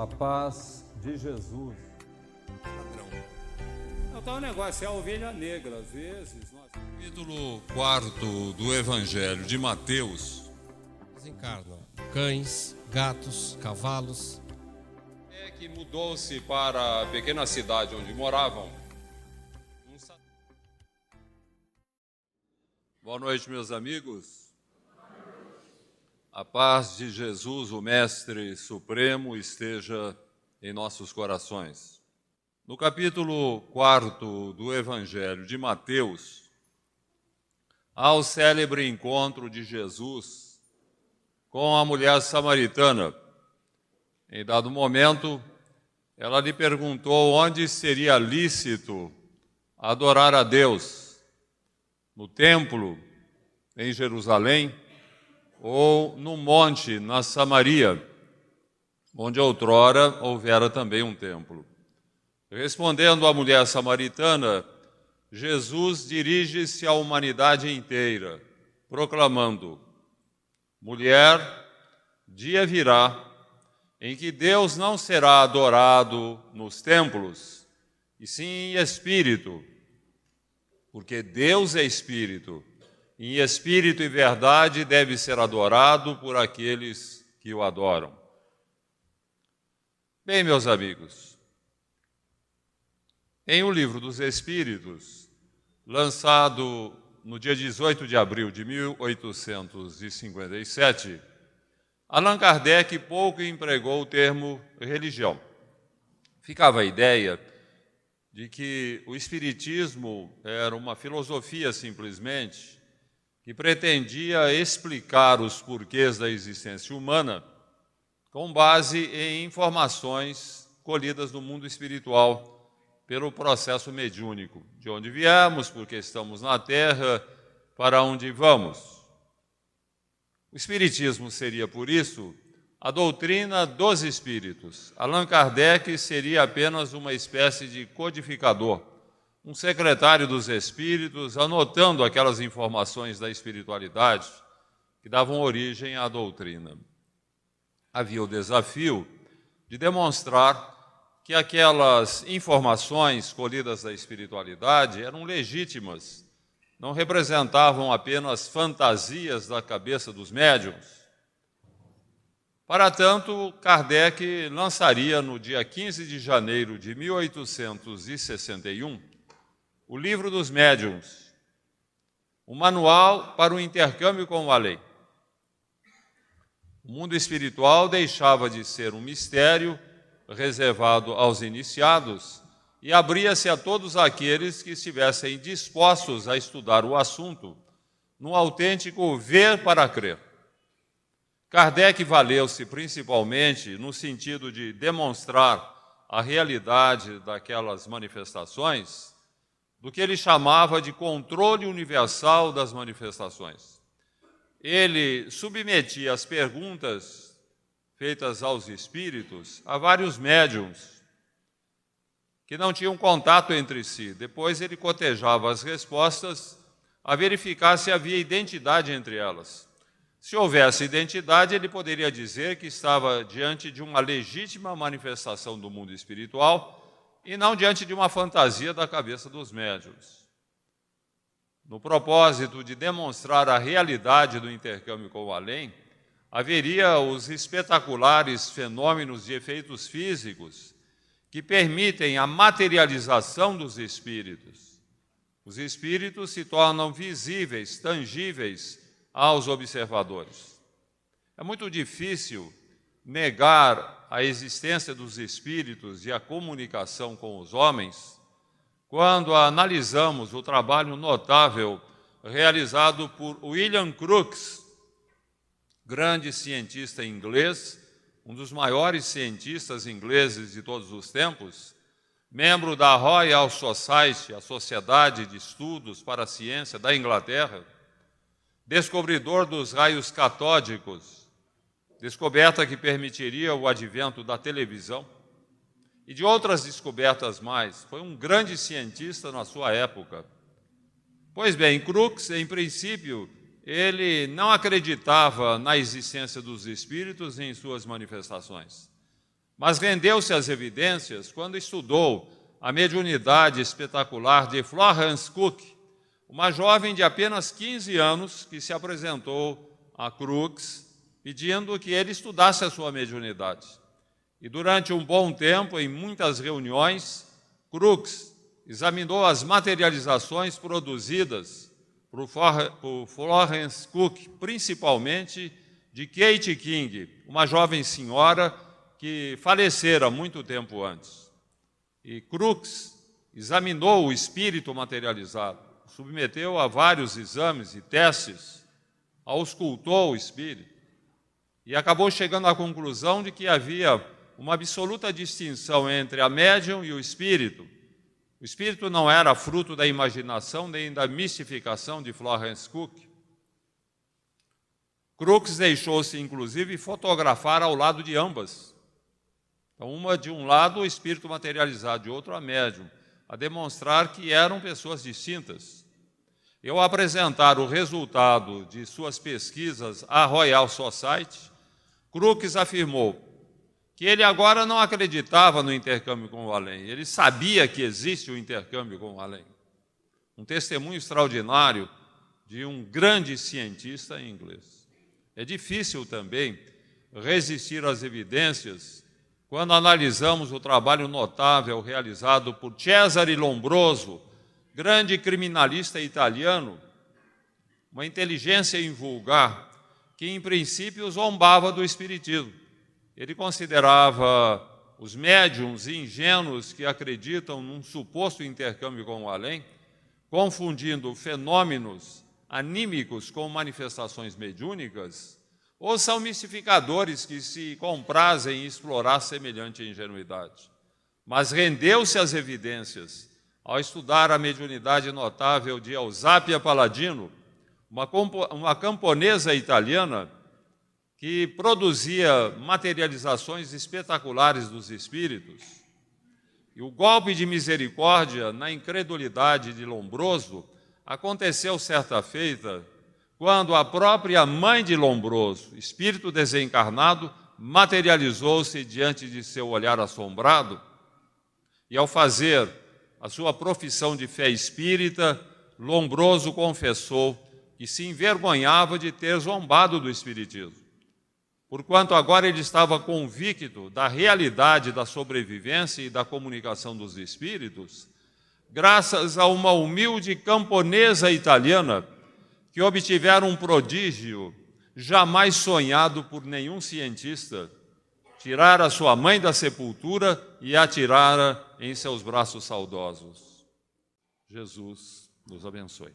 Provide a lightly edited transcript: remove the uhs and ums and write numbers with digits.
A paz de Jesus. Padrão. Então o negócio é a ovelha negra, às vezes. Capítulo 4 do Evangelho de Mateus. Desencarnam cães, gatos, cavalos. É que mudou-se para a pequena cidade onde moravam. Boa noite, meus amigos. A paz de Jesus, o Mestre Supremo, esteja em nossos corações. No capítulo 4 do Evangelho de Mateus, há o célebre encontro de Jesus com a mulher samaritana. Em dado momento, ela lhe perguntou onde seria lícito adorar a Deus, no templo, em Jerusalém, ou no monte, na Samaria, onde outrora houvera também um templo. Respondendo à mulher samaritana, Jesus dirige-se à humanidade inteira, proclamando: mulher, dia virá em que Deus não será adorado nos templos, e sim em espírito, porque Deus é espírito. Em espírito e verdade deve ser adorado por aqueles que o adoram. Bem, meus amigos, em O Livro dos Espíritos, lançado no dia 18 de abril de 1857, Allan Kardec pouco empregou o termo religião. Ficava a ideia de que o Espiritismo era uma filosofia simplesmente, que pretendia explicar os porquês da existência humana com base em informações colhidas do mundo espiritual pelo processo mediúnico, de onde viemos, porque estamos na Terra, para onde vamos. O Espiritismo seria, por isso, a doutrina dos espíritos. Allan Kardec seria apenas uma espécie de codificador, um secretário dos espíritos, anotando aquelas informações da espiritualidade que davam origem à doutrina. Havia o desafio de demonstrar que aquelas informações colhidas da espiritualidade eram legítimas, não representavam apenas fantasias da cabeça dos médiuns. Para tanto, Kardec lançaria no dia 15 de janeiro de 1861 o Livro dos Médiuns, um manual para o intercâmbio com o além. O mundo espiritual deixava de ser um mistério reservado aos iniciados e abria-se a todos aqueles que estivessem dispostos a estudar o assunto num autêntico ver para crer. Kardec valeu-se principalmente no sentido de demonstrar a realidade daquelas manifestações do que ele chamava de controle universal das manifestações. Ele submetia as perguntas feitas aos espíritos a vários médiuns que não tinham contato entre si. Depois ele cotejava as respostas a verificar se havia identidade entre elas. Se houvesse identidade, ele poderia dizer que estava diante de uma legítima manifestação do mundo espiritual e não diante de uma fantasia da cabeça dos médiuns. No propósito de demonstrar a realidade do intercâmbio com o além, haveria os espetaculares fenômenos de efeitos físicos que permitem a materialização dos espíritos. Os espíritos se tornam visíveis, tangíveis aos observadores. É muito difícil negar a existência dos espíritos e a comunicação com os homens quando analisamos o trabalho notável realizado por William Crookes, grande cientista inglês, um dos maiores cientistas ingleses de todos os tempos, membro da Royal Society, a Sociedade de Estudos para a Ciência da Inglaterra, descobridor dos raios catódicos, descoberta que permitiria o advento da televisão, e de outras descobertas mais. Foi um grande cientista na sua época. Pois bem, Crookes, em princípio, ele não acreditava na existência dos espíritos em suas manifestações. mas rendeu-se às evidências quando estudou a mediunidade espetacular de Florence Cook, uma jovem de apenas 15 anos que se apresentou a Crookes pedindo que ele estudasse a sua mediunidade. E durante um bom tempo, em muitas reuniões, Crookes examinou as materializações produzidas por Florence Cook, principalmente de Kate King, uma jovem senhora que falecera muito tempo antes. E Crookes examinou o espírito materializado, submeteu a vários exames e testes, auscultou o espírito e acabou chegando à conclusão de que havia uma absoluta distinção entre a médium e o espírito. O espírito não era fruto da imaginação nem da mistificação de Florence Cook. Crookes deixou-se, inclusive, fotografar ao lado de ambas. Então, uma de um lado o espírito materializado, de outro a médium, a demonstrar que eram pessoas distintas. Ao apresentar o resultado de suas pesquisas à Royal Society, Crookes afirmou que ele agora não acreditava no intercâmbio com o além, ele sabia que existe o intercâmbio com o além. Um testemunho extraordinário de um grande cientista inglês. É difícil também resistir às evidências quando analisamos o trabalho notável realizado por Cesare Lombroso, grande criminalista italiano, uma inteligência invulgar que, em princípio, zombava do espiritismo. Ele considerava os médiuns ingênuos que acreditam num suposto intercâmbio com o além, confundindo fenômenos anímicos com manifestações mediúnicas, ou são mistificadores que se comprazem em explorar semelhante ingenuidade. Mas rendeu-se às evidências ao estudar a mediunidade notável de Eusápia Palladino, uma camponesa italiana que produzia materializações espetaculares dos espíritos. E o golpe de misericórdia na incredulidade de Lombroso aconteceu certa feita, quando a própria mãe de Lombroso, espírito desencarnado, materializou-se diante de seu olhar assombrado, e ao fazer a sua profissão de fé espírita, Lombroso confessou que se envergonhava de ter zombado do espiritismo, porquanto agora ele estava convicto da realidade da sobrevivência e da comunicação dos espíritos, graças a uma humilde camponesa italiana que obtivera um prodígio jamais sonhado por nenhum cientista, tirar a sua mãe da sepultura e atirara em seus braços saudosos. Jesus nos abençoe.